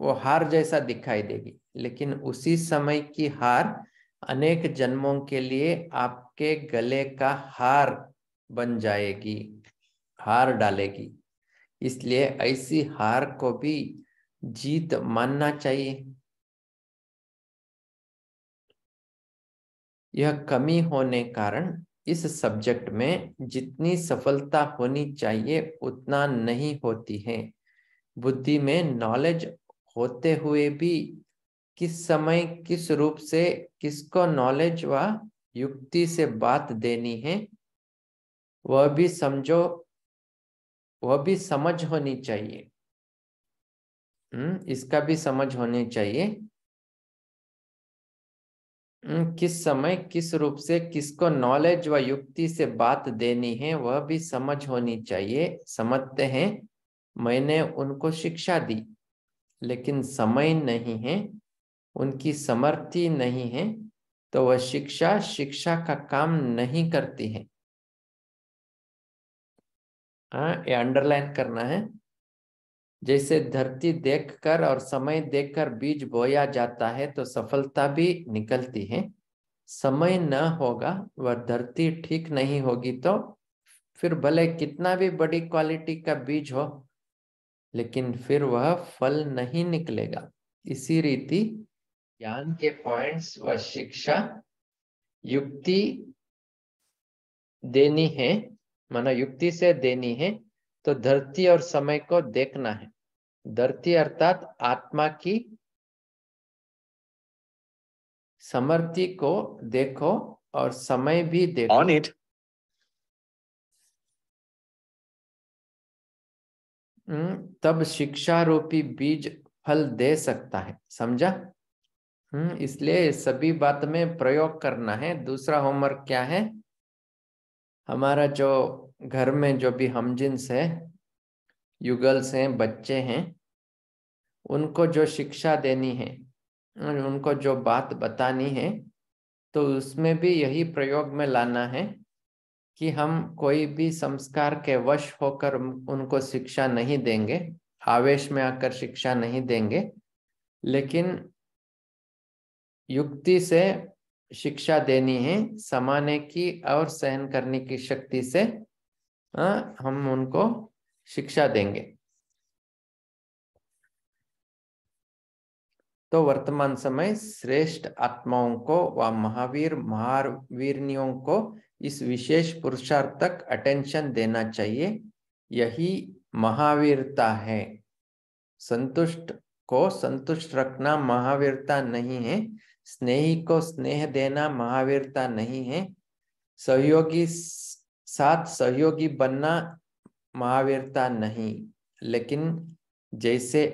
वो हार जैसा दिखाई देगी। लेकिन उसी समय की हार अनेक जन्मों के लिए आपके गले का हार बन जाएगी, हार डालेगी। इसलिए ऐसी हार को भी जीत मानना चाहिए। यह कमी होने कारण इस सब्जेक्ट में जितनी सफलता होनी चाहिए उतना नहीं होती है। बुद्धि में नॉलेज होते हुए भी किस समय किस रूप से किसको नॉलेज व युक्ति से बात देनी है वह भी समझो, वह भी समझ होनी चाहिए। इसका भी समझ होनी चाहिए। किस समय किस रूप से किसको नॉलेज व युक्ति से बात देनी है वह भी समझ होनी चाहिए। समझते हैं मैंने उनको शिक्षा दी, लेकिन समय नहीं है, उनकी समर्थी नहीं है, तो वह शिक्षा शिक्षा का काम नहीं करती है। हाँ, ये अंडरलाइन करना है। जैसे धरती देखकर और समय देखकर बीज बोया जाता है तो सफलता भी निकलती है। समय न होगा, वह धरती ठीक नहीं होगी तो फिर भले कितना भी बड़ी क्वालिटी का बीज हो, लेकिन फिर वह फल नहीं निकलेगा। इसी रीति ज्ञान के पॉइंट्स व शिक्षा युक्ति देनी है, माना युक्ति से देनी है, तो धरती और समय को देखना है। धरती अर्थात आत्मा की समर्थी को देखो और समय भी देखो। On it. तब शिक्षा रूपी बीज फल दे सकता है। समझा? इसलिए सभी बात में प्रयोग करना है। दूसरा होमवर्क क्या है? हमारा जो घर में जो भी हमजिन्स है, युगल्स हैं, बच्चे हैं, उनको जो शिक्षा देनी है, उनको जो बात बतानी है, तो उसमें भी यही प्रयोग में लाना है कि हम कोई भी संस्कार के वश होकर उनको शिक्षा नहीं देंगे, आवेश में आकर शिक्षा नहीं देंगे, लेकिन युक्ति से शिक्षा देनी है, समाने की और सहन करने की शक्ति से हम उनको शिक्षा देंगे। तो वर्तमान समय श्रेष्ठ आत्माओं को व महावीर महावीरनियों को इस विशेष पुरुषार्थ तक अटेंशन देना चाहिए। यही महावीरता है। संतुष्ट को संतुष्ट रखना महावीरता नहीं है, स्नेही को स्नेह देना महावीरता नहीं है, सहयोगी साथ सहयोगी बनना महावीरता नहीं, लेकिन जैसे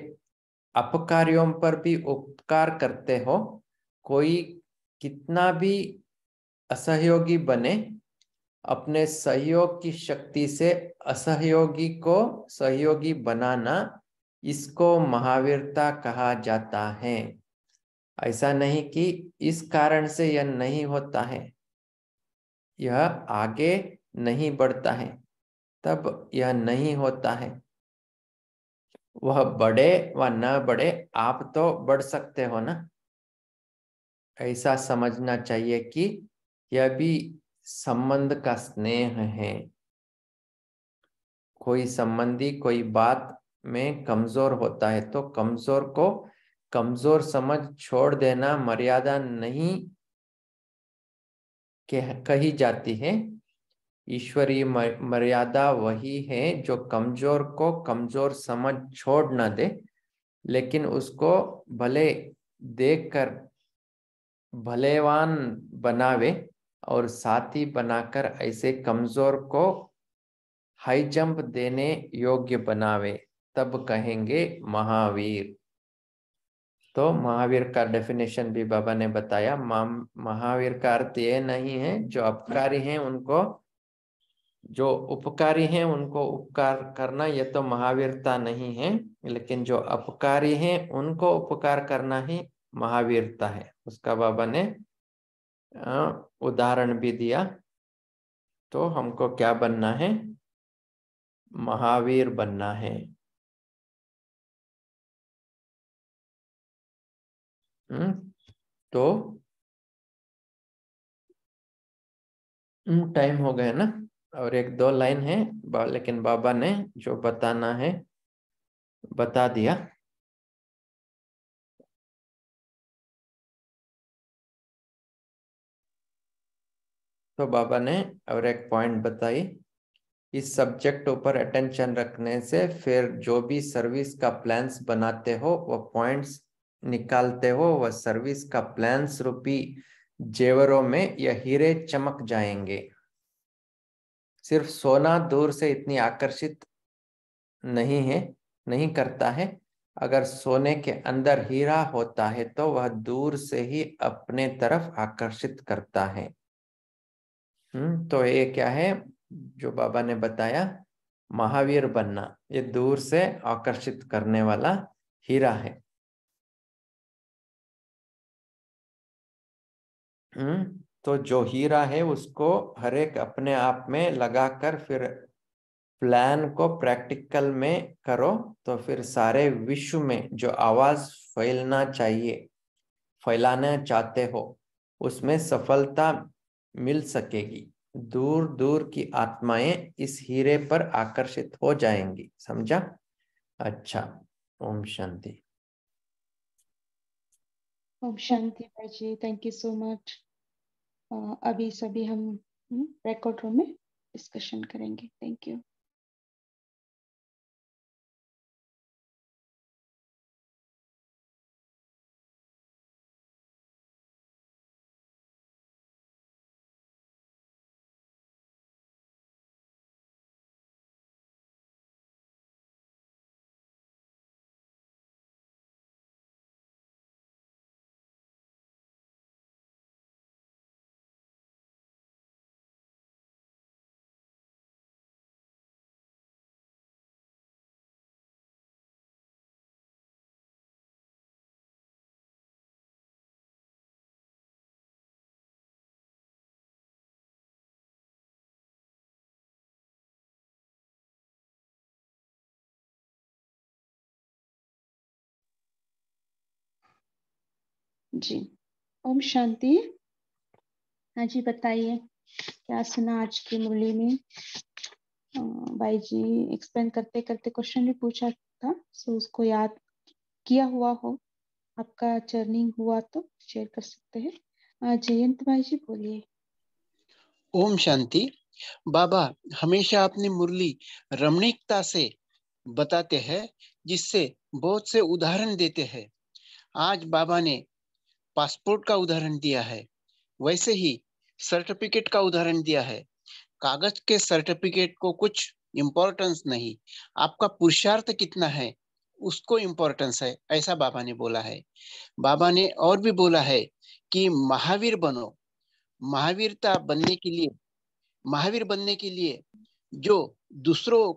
अपकारियों पर भी उपकार करते हो, कोई कितना भी असहयोगी बने, अपने सहयोग की शक्ति से असहयोगी को सहयोगी बनाना, इसको महावीरता कहा जाता है। ऐसा नहीं कि इस कारण से यह नहीं होता है, यह आगे नहीं बढ़ता है, तब यह नहीं होता है। वह बढ़े व न बढ़े, आप तो बढ़ सकते हो ना। ऐसा समझना चाहिए कि यह भी संबंध का स्नेह है। कोई संबंधी कोई बात में कमजोर होता है तो कमजोर को कमजोर समझ छोड़ देना मर्यादा नहीं कही जाती है। ईश्वरीय मर्यादा वही है जो कमजोर को कमजोर समझ छोड़ न दे, लेकिन उसको भले देखकर भलेवान बनावे और साथी बनाकर ऐसे कमजोर को हाई जंप देने योग्य बनावे, तब कहेंगे महावीर। तो महावीर का डेफिनेशन भी बाबा ने बताया। महावीर का अर्थ ये नहीं है जो अपकारी हैं उनको, जो उपकारी हैं उनको उपकार करना, ये तो महावीरता नहीं है, लेकिन जो अपकारी हैं उनको उपकार करना ही महावीरता है। उसका बाबा ने उदाहरण भी दिया। तो हमको क्या बनना है? महावीर बनना है। तो टाइम हो गया ना, और एक दो लाइन है, लेकिन बाबा ने जो बताना है बता दिया। तो बाबा ने और एक पॉइंट बताई, इस सब्जेक्ट ऊपर अटेंशन रखने से फिर जो भी सर्विस का प्लान्स बनाते हो, वो पॉइंट्स निकालते हो, वह सर्विस का प्लान्स रूपी जेवरों में यह हीरे चमक जाएंगे। सिर्फ सोना दूर से इतनी आकर्षित नहीं है, नहीं करता है। अगर सोने के अंदर हीरा होता है तो वह दूर से ही अपने तरफ आकर्षित करता है। तो ये क्या है जो बाबा ने बताया? महावीर बनना, ये दूर से आकर्षित करने वाला हीरा है। तो जो हीरा है उसको हर एक अपने आप में लगाकर फिर प्लान को प्रैक्टिकल में करो, तो फिर सारे विश्व में जो आवाज फैलाना चाहते हो उसमें सफलता मिल सकेगी। दूर दूर की आत्माएं इस हीरे पर आकर्षित हो जाएंगी। समझा? अच्छा, ओम शांति। ओम शांति भाई जी, थैंक यू सो मच। अभी सभी हम रिकॉर्ड रूम में डिस्कशन करेंगे। Thank you. जी, ओम शांति। हाँ जी, बताइए क्या सुना आज की मुरली में। भाई जी एक्सप्लेन करते करते क्वेश्चन भी पूछा था, सो उसको याद किया हुआ हो, आपका चर्निंग हुआ तो शेयर कर सकते हैं। जयंत भाई जी बोलिए। ओम शांति। बाबा हमेशा अपनी मुरली रमणीकता से बताते हैं, जिससे बहुत से उदाहरण देते हैं। आज बाबा ने पासपोर्ट का उदाहरण दिया है, वैसे ही सर्टिफिकेट का उदाहरण दिया है। कागज के सर्टिफिकेट को कुछ इम्पोर्टेंस नहीं, आपका पुरुषार्थ कितना है उसको इम्पोर्टेंस है, ऐसा बाबा ने बोला है। बाबा ने और भी बोला है कि महावीर बनो। महावीर बनने के लिए जो दूसरों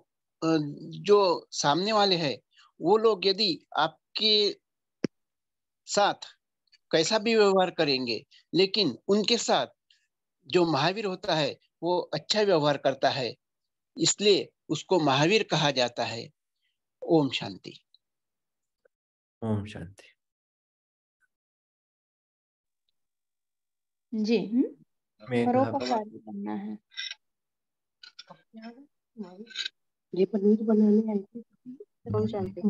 जो सामने वाले हैं वो लोग यदि आपके साथ कैसा भी व्यवहार करेंगे, लेकिन उनके साथ जो महावीर होता है वो अच्छा व्यवहार करता है, इसलिए उसको महावीर कहा जाता है। ओम शांति। ओम शांति। जी, मेघा परोपकारी बनना है। ये पनीर बनाने आई थी। ओम शांति।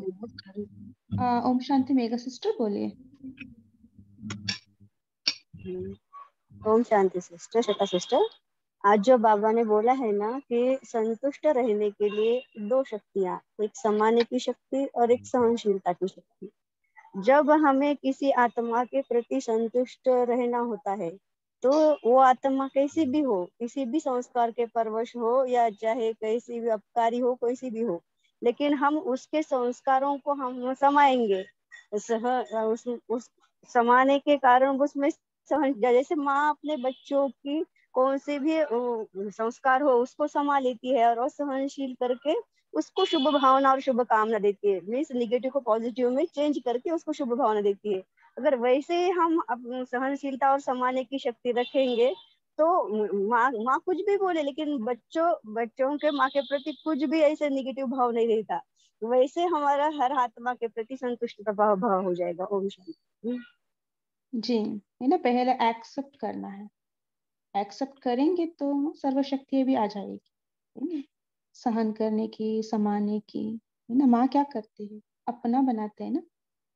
ओम शांति। मेगा सिस्टर बोलिए। Om Shanti sister, Shweta sister. आज जो बाबा ने बोला है ना कि संतुष्ट रहने के लिए दो शक्तियां, एक समाने की शक्ति और एक सहनशीलता की शक्ति। जब हमें किसी आत्मा के प्रति संतुष्ट रहना होता है तो वो आत्मा कैसी भी हो, किसी भी संस्कार के परवश हो या चाहे कैसी भी अपकारी हो, कैसी भी हो, लेकिन हम उसके संस्कारों को हम समाएंगे। उस समाने के कारण उसमें जैसे माँ अपने बच्चों की कौन से भी संस्कार हो उसको समा लेती है और सहनशील करके उसको शुभ भावना और शुभ कामना देती है, मीन्स निगेटिव को पॉजिटिव में चेंज करके उसको शुभ भावना देती है। अगर वैसे ही हम सहनशीलता और समाने की शक्ति रखेंगे तो माँ कुछ भी बोले लेकिन बच्चों के माँ के प्रति कुछ भी ऐसे निगेटिव भाव नहीं रहता, वैसे हमारा हर आत्मा के प्रति संतुष्ट का भाव हो जाएगा। ओम शांति। जी, है ना, पहले एक्सेप्ट करना है। एक्सेप्ट करेंगे तो सर्वशक्ति भी आ जाएगी, है ना। सहन करने की, समाने की, है ना। माँ क्या करती है, अपना बनाते हैं ना,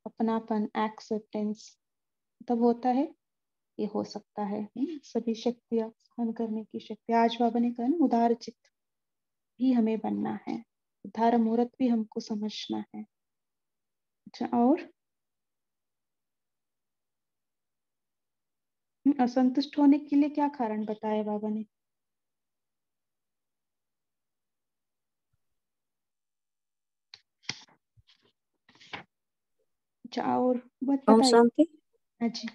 अपनापन, एक्सेप्टेंस तब होता है, ये हो सकता है ना? सभी शक्तियां, सहन करने की शक्ति। आज बाबा ने कहा ना, उदार चित्त भी हमें बनना है, उदार मुहूर्त भी हमको समझना है। अच्छा, और असंतुष्ट होने के लिए क्या कारण बताया बाबा ने? अच्छा, और ओम बताइए। शांति। हाँ जी।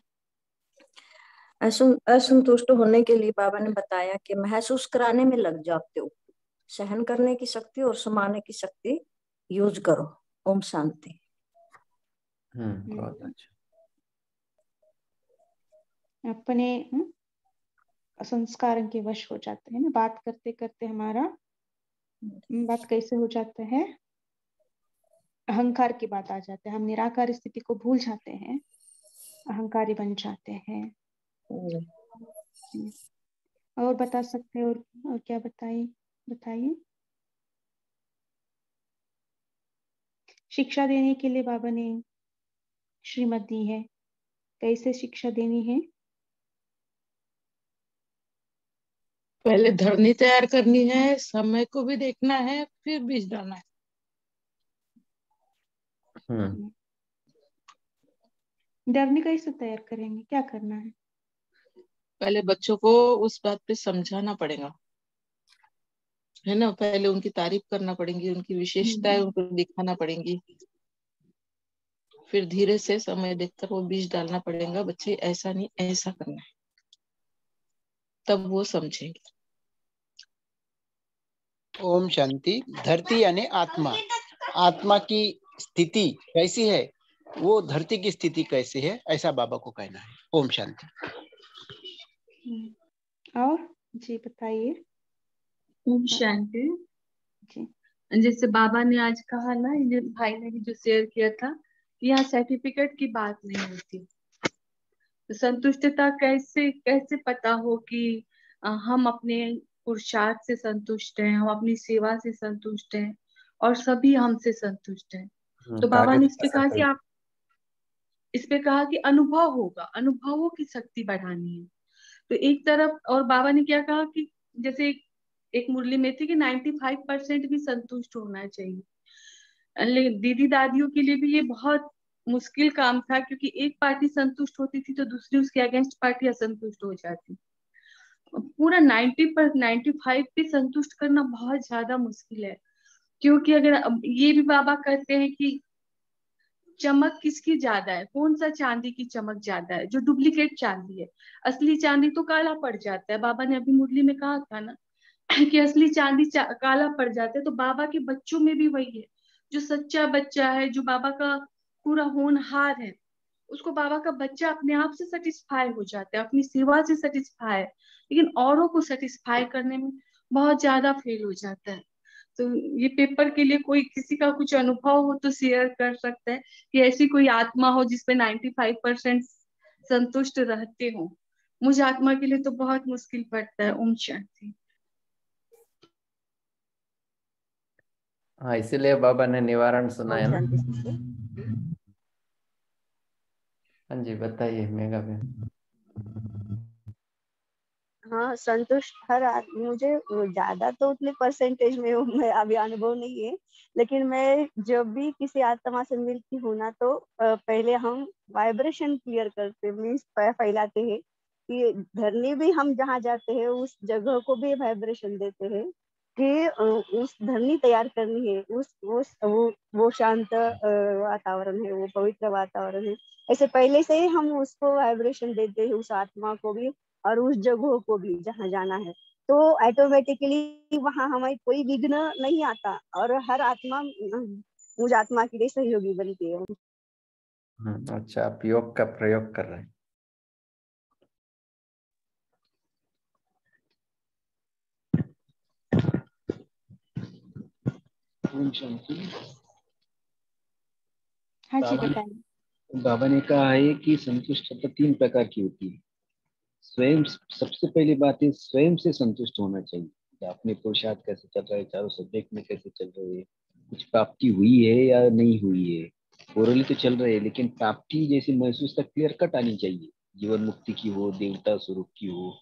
असंतुष्ट होने के लिए बाबा ने बताया कि महसूस कराने में लग जाते हो, सहन करने की शक्ति और समाने की शक्ति यूज करो। ओम शांति। बहुत अच्छा। अपने संस्कार के वश हो जाते हैं ना, बात करते करते हमारा बात कैसे हो जाता है, अहंकार की बात आ जाते हैं, हम निराकार स्थिति को भूल जाते हैं, अहंकारी बन जाते हैं। और बता सकते हैं, और क्या बताइए। शिक्षा देने के लिए बाबा ने श्रीमत दी है, कैसे शिक्षा देनी है? पहले धरनी तैयार करनी है, समय को भी देखना है, फिर बीज डालना है। धरनी कैसे तैयार करेंगे, क्या करना है? पहले बच्चों को उस बात पे समझाना पड़ेगा, है ना। पहले उनकी तारीफ करना पड़ेगी, उनकी विशेषताएं उनको दिखाना पड़ेंगी, फिर धीरे से समय देखकर वो बीज डालना पड़ेगा। बच्चे ऐसा नहीं ऐसा करना है, तब वो समझेंगे। ओम शांति। धरती यानी आत्मा, आत्मा की स्थिति कैसी है, वो धरती की स्थिति कैसी है, ऐसा बाबा को कहना है। ओम शांति। और जी बताइए। ओम शांति। जी जैसे बाबा ने आज कहा ना, ये भाई ने जो शेयर किया था कि यहाँ सर्टिफिकेट की बात नहीं होती, तो संतुष्टता कैसे कैसे पता हो कि हम अपने पुरुषार्थ से संतुष्ट हैं, हम अपनी सेवा से संतुष्ट हैं और सभी हमसे संतुष्ट हैं। तो बाबा ने इस पे कहा कि आप इस पे कहा कि अनुभव होगा, अनुभवों की शक्ति बढ़ानी है। तो एक तरफ, और बाबा ने क्या कहा कि जैसे एक मुरली में थी कि 95% भी संतुष्ट होना चाहिए। लेकिन दीदी दादियों के लिए भी ये बहुत मुश्किल काम था, क्योंकि एक पार्टी संतुष्ट होती थी तो दूसरी उसके अगेंस्ट पार्टी असंतुष्ट हो जाती। पूरा 95 पे संतुष्ट करना बहुत ज्यादा मुश्किल है, क्योंकि अगर ये भी बाबा कहते हैं कि चमक किसकी ज्यादा है, कौन सा चांदी की चमक ज्यादा है, जो डुप्लीकेट चांदी है। असली चांदी तो काला पड़ जाता है, बाबा ने अभी मुरली में कहा था ना कि असली चांदी काला पड़ जाता है। तो बाबा के बच्चों में भी वही है, जो सच्चा बच्चा है, जो बाबा का पूरा होनहार है, उसको बाबा का बच्चा अपने आप से सेटिस्फाई हो जाता है, अपनी सेवा से सेटिस्फाई है, लेकिन औरों को सेटिस्फाई करने में बहुत ज्यादा फेल हो जाता है। तो ये पेपर के लिए कोई किसी का कुछ अनुभव हो तो शेयर कर सकता है कि ऐसी कोई आत्मा हो जिसपे 95% संतुष्ट रहते हो। मुझे आत्मा के लिए तो बहुत मुश्किल पड़ता है। ओम शांति। हाँ, इसीलिए बाबा ने निवारण सुनाया ना। हाँ जी बताइए मेघा बहन। हाँ, संतुष्ट मुझे ज्यादा तो उतने परसेंटेज में मैं अभी अनुभव नहीं है, लेकिन मैं जब भी किसी आत्मा से मिलती हूँ ना, तो पहले हम वाइब्रेशन क्लियर करते मीन्स फैलाते हैं कि धरनी भी हम जहाँ जाते हैं उस जगह को भी वाइब्रेशन देते हैं कि उस धरनी तैयार करनी है, वो शांत वातावरण है, वो पवित्र वातावरण है। ऐसे पहले से ही हम उसको वाइब्रेशन देते हैं, उस आत्मा को भी और उस जगहों को भी जहाँ जाना है, तो ऑटोमेटिकली वहाँ हमें कोई विघ्न नहीं आता और हर आत्मा मुझ आत्मा के लिए सहयोगी बनती है। अच्छा, आप योग का प्रयोग कर रहे हैं। हाँ जी बताइए। बाबा ने कहा है कि संतुष्टता 3 प्रकार की होती है। स्वयं, सबसे पहली बात है स्वयं से संतुष्ट होना चाहिए। अपने पुरुषार्थ कैसे चल रहा है, चारों सब्जेक्ट में कैसे चल रहे हैं, कुछ प्राप्ति हुई है या नहीं हुई है। ओरली तो चल रहे हैं, लेकिन प्राप्ति जैसी महसूस तक क्लियर कट आनी चाहिए, जीवन मुक्ति की हो, देवता स्वरूप की हो।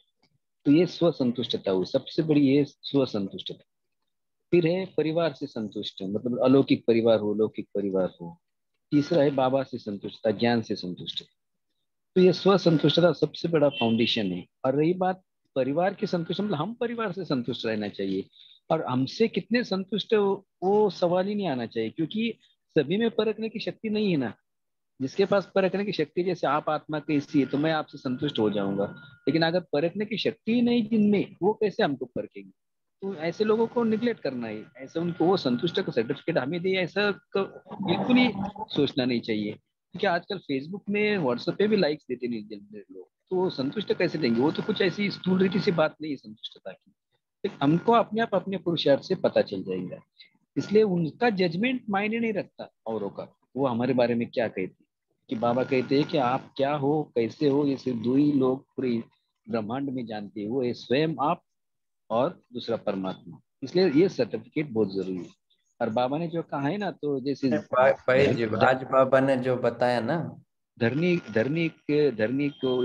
तो ये स्व संतुष्टता हो, सबसे बड़ी है स्व संतुष्टता। फिर है परिवार से संतुष्ट, मतलब अलौकिक परिवार हो, लौकिक परिवार हो। तीसरा है बाबा से संतुष्टता, ज्ञान से संतुष्ट। तो ये स्व संतुष्टता सबसे बड़ा फाउंडेशन है। और रही बात परिवार की संतुष्ट, मतलब हम परिवार से संतुष्ट रहना चाहिए, और हमसे कितने संतुष्ट है वो सवाल ही नहीं आना चाहिए, क्योंकि सभी में परखने की शक्ति नहीं है ना। जिसके पास परखने की शक्ति, जैसे आप आत्मा कैसी है तो मैं आपसे संतुष्ट हो जाऊंगा, लेकिन अगर परखने की शक्ति ही नहीं जिनमें, वो कैसे हमको परखेंगे। तो ऐसे लोगों को निगलेक्ट करना है, ऐसे उनको वो संतुष्ट का सर्टिफिकेट हमें दे, ऐसा बिल्कुल ही सोचना नहीं चाहिए। क्योंकि आजकल फेसबुक में, व्हाट्सएप पे भी लाइक्स देते नहीं जल्दी लोग, तो वो संतुष्ट कैसे देंगे? वो तो कुछ ऐसी स्थूल रीति से बात नहीं है संतुष्टता की। हमको अपने आप अपने पुरुषार्थ से पता चल जाएगा। इसलिए उनका जजमेंट मायने नहीं रखता औरों का, वो हमारे बारे में क्या कहते हैं। कि बाबा कहते हैं कि आप क्या हो, कैसे हो, ये सिर्फ दो ही लोग पूरे ब्रह्मांड में जानते हैं, वो है स्वयं आप और दूसरा परमात्मा। इसलिए ये सर्टिफिकेट बहुत जरूरी है। और बाबा ने जो कहा है ना, तो जैसे भाई जी, आज बाबा ने जो बताया ना, धरनी धरनी धरनी को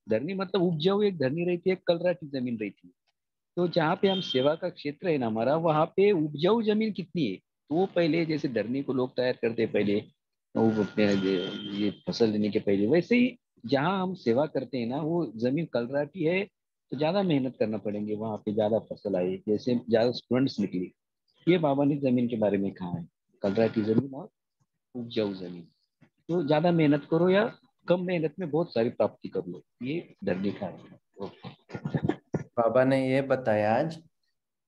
धरनी मतलब उपजाऊ एक धरनी रहती है, एक कलरा की जमीन रहती है। तो जहाँ पे हम सेवा का क्षेत्र है ना हमारा, वहाँ पे उपजाऊ जमीन कितनी है? तो वो पहले जैसे धरनी को लोग तैयार करते हैं पहले, वो अपने ये फसल देने के पहले, वैसे ही जहाँ हम सेवा करते हैं ना, वो जमीन कलराटी है, तो ज्यादा मेहनत करना पड़ेंगे वहाँ पे, ज्यादा फसल आए, जैसे ज्यादा स्टूडेंट्स निकले। ये बाबा ने जमीन के बारे में कहा है, कलराटी जमीन और उपजाऊ जमीन। तो ज्यादा मेहनत करो या कम मेहनत में बहुत सारी प्राप्ति कर लो, ये धरनी का है। बाबा ने ये बताया आज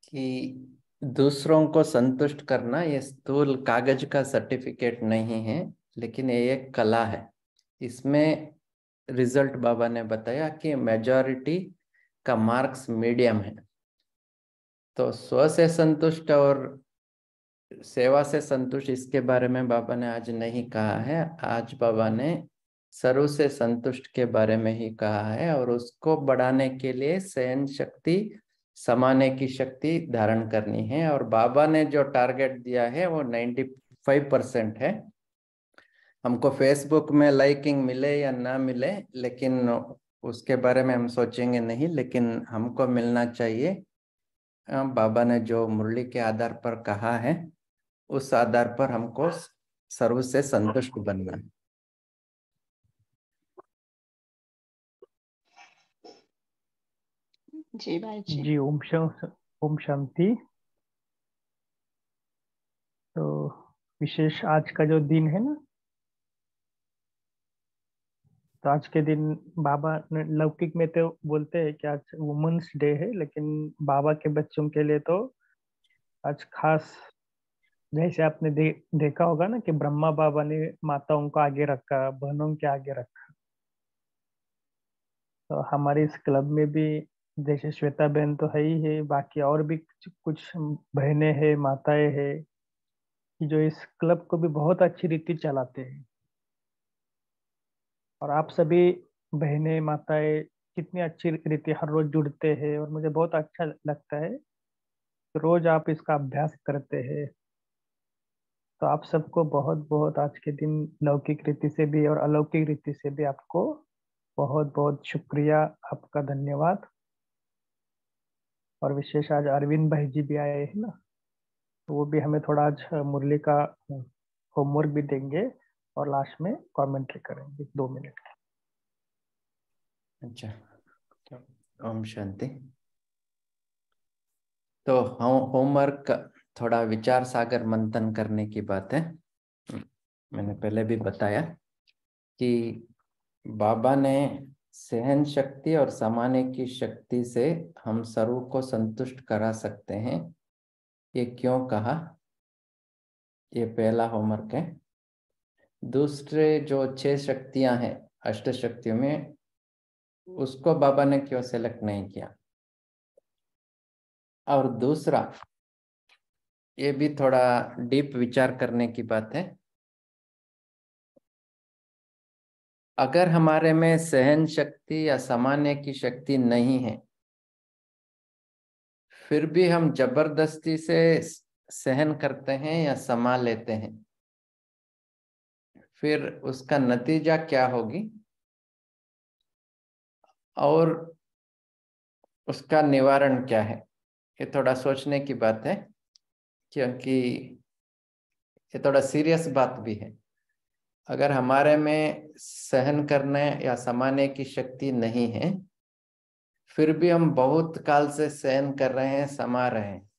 कि दूसरों को संतुष्ट करना ये स्थूल कागज का सर्टिफिकेट नहीं है, लेकिन ये एक कला है। इसमें रिजल्ट बाबा ने बताया कि मेजॉरिटी का मार्क्स मीडियम है। तो स्व से संतुष्ट और सेवा से संतुष्ट, इसके बारे में बाबा ने आज नहीं कहा है। आज बाबा ने सर्व से संतुष्ट के बारे में ही कहा है, और उसको बढ़ाने के लिए सहन शक्ति, समाने की शक्ति धारण करनी है। और बाबा ने जो टारगेट दिया है वो 95% है। हमको फेसबुक में लाइकिंग मिले या ना मिले, लेकिन उसके बारे में हम सोचेंगे नहीं, लेकिन हमको मिलना चाहिए। बाबा ने जो मुरली के आधार पर कहा है, उस आधार पर हमको सर्व से संतुष्ट बनना है। जी भाई जी। जी ओम शांति। तो विशेष आज का जो दिन है ना, तो आज के दिन बाबा ने लौकिक में तो बोलते हैं कि आज वुमेन्स डे है, लेकिन बाबा के बच्चों के लिए तो आज खास, जैसे आपने देखा होगा ना कि ब्रह्मा बाबा ने माताओं को आगे रखा, बहनों के आगे रखा। तो हमारे इस क्लब में भी जैसे श्वेता बहन तो है ही है, बाकी और भी कुछ बहनें हैं, माताएं हैं, कि जो इस क्लब को भी बहुत अच्छी रीति चलाते हैं। और आप सभी बहनें, माताएं कितनी अच्छी रीति हर रोज जुड़ते हैं, और मुझे बहुत अच्छा लगता है रोज आप इसका अभ्यास करते हैं। तो आप सबको बहुत बहुत आज के दिन लौकिक रीति से भी और अलौकिक रीति से भी आपको बहुत बहुत शुक्रिया, आपका धन्यवाद। और विशेष आज अरविंद भाई जी भी आए हैं ना, तो वो भी हमें थोड़ा आज मुरली का होमवर्क भी देंगे और लास्ट में कमेंट्री करेंगे 2 मिनट की। अच्छा, ओम शांति। तो होमवर्क थोड़ा विचार सागर मंथन करने की बात है। मैंने पहले भी बताया कि बाबा ने सहन शक्ति और समाने की शक्ति से हम सर्व को संतुष्ट करा सकते हैं। ये क्यों कहा, ये पहला होमवर्क है। दूसरे जो 6 शक्तियां हैं अष्ट शक्तियों में, उसको बाबा ने क्यों सेलेक्ट नहीं किया। और दूसरा, ये भी थोड़ा डीप विचार करने की बात है। अगर हमारे में सहन शक्ति या समाने की शक्ति नहीं है, फिर भी हम जबरदस्ती से सहन करते हैं या समा लेते हैं, फिर उसका नतीजा क्या होगी और उसका निवारण क्या है, ये थोड़ा सोचने की बात है। क्योंकि ये थोड़ा सीरियस बात भी है। अगर हमारे में सहन करने या समाने की शक्ति नहीं है, फिर भी हम बहुत काल से सहन कर रहे हैं, समा रहे हैं,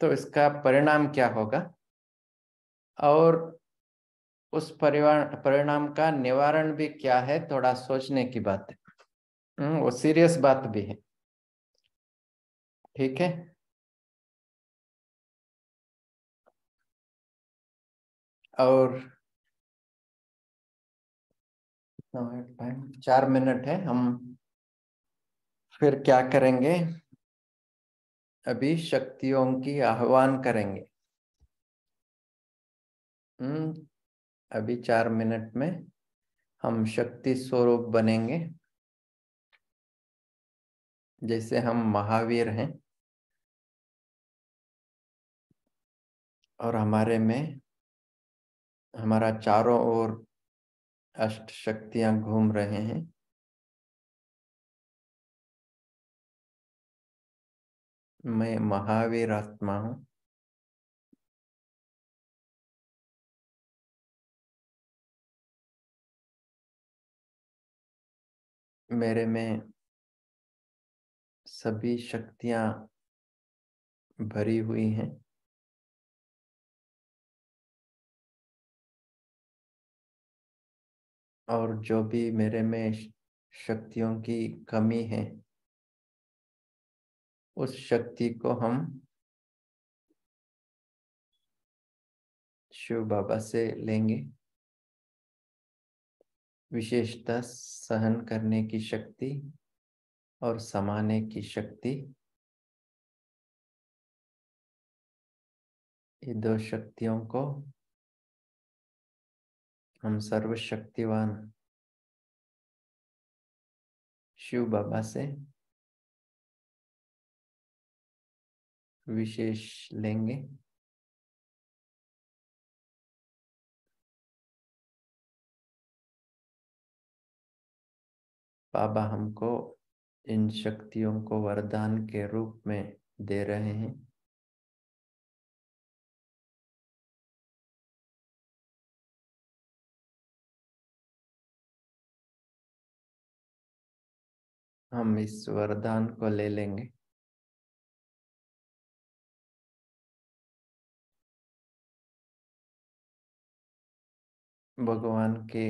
तो इसका परिणाम क्या होगा और उस परिणाम का निवारण भी क्या है, थोड़ा सोचने की बात है। वो सीरियस बात भी है। ठीक है। और टाइम 4 मिनट है। हम फिर क्या करेंगे, अभी शक्तियों की आह्वान करेंगे। अभी 4 मिनट में हम शक्ति स्वरूप बनेंगे, जैसे हम महावीर हैं और हमारे में हमारा चारों ओर अष्ट शक्तियां घूम रहे हैं। मैं महावीर आत्मा हूं। मेरे में सभी शक्तियां भरी हुई हैं। और जो भी मेरे में शक्तियों की कमी है, उस शक्ति को हम शिव बाबा से लेंगे। विशेषतः सहन करने की शक्ति और समाने की शक्ति, ये दो शक्तियों को हम सर्वशक्तिवान शिव बाबा से विशेष लेंगे। बाबा हमको इन शक्तियों को वरदान के रूप में दे रहे हैं। हम इस वरदान को ले लेंगे। भगवान के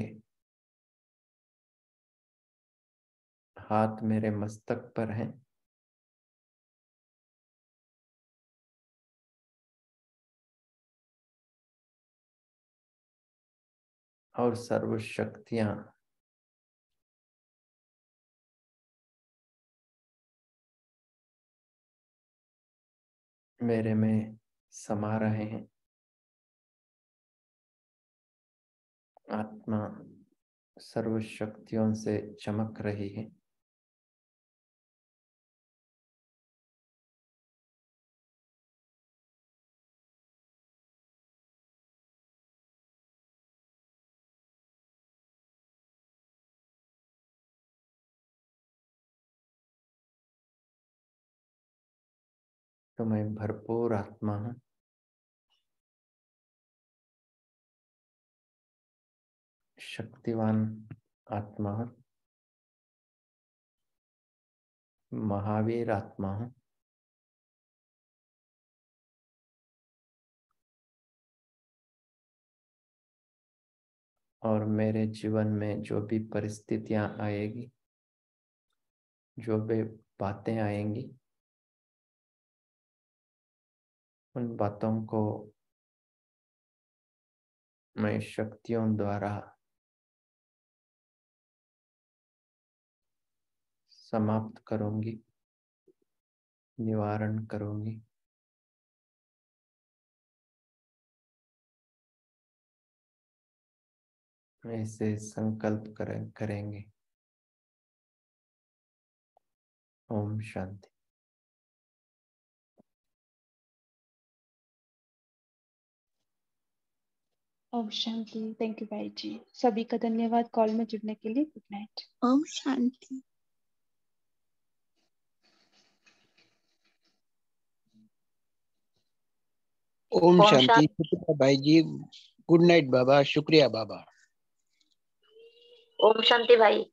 हाथ मेरे मस्तक पर हैं। और सर्व शक्तियां मेरे में समा रहे हैं। आत्मा सर्व शक्तियों से चमक रही है। तो मैं भरपूर आत्मा हूं। शक्तिवान आत्मा हूं। महावीर आत्मा हूं। और मेरे जीवन में जो भी परिस्थितियां आएगी, जो भी बातें आएंगी, उन बातों को मैं शक्तियों द्वारा समाप्त करूंगी, निवारण करूंगी। ऐसे संकल्प करेंगे। ओम शांति। ओम शांति। थैंक यू भाई जी। सभी का धन्यवाद कॉल में जुड़ने के लिए। Good night. ओम शांति। ओम शांति। शुक्रिया भाई जी। गुड नाइट बाबा। शुक्रिया बाबा। ओम शांति भाई।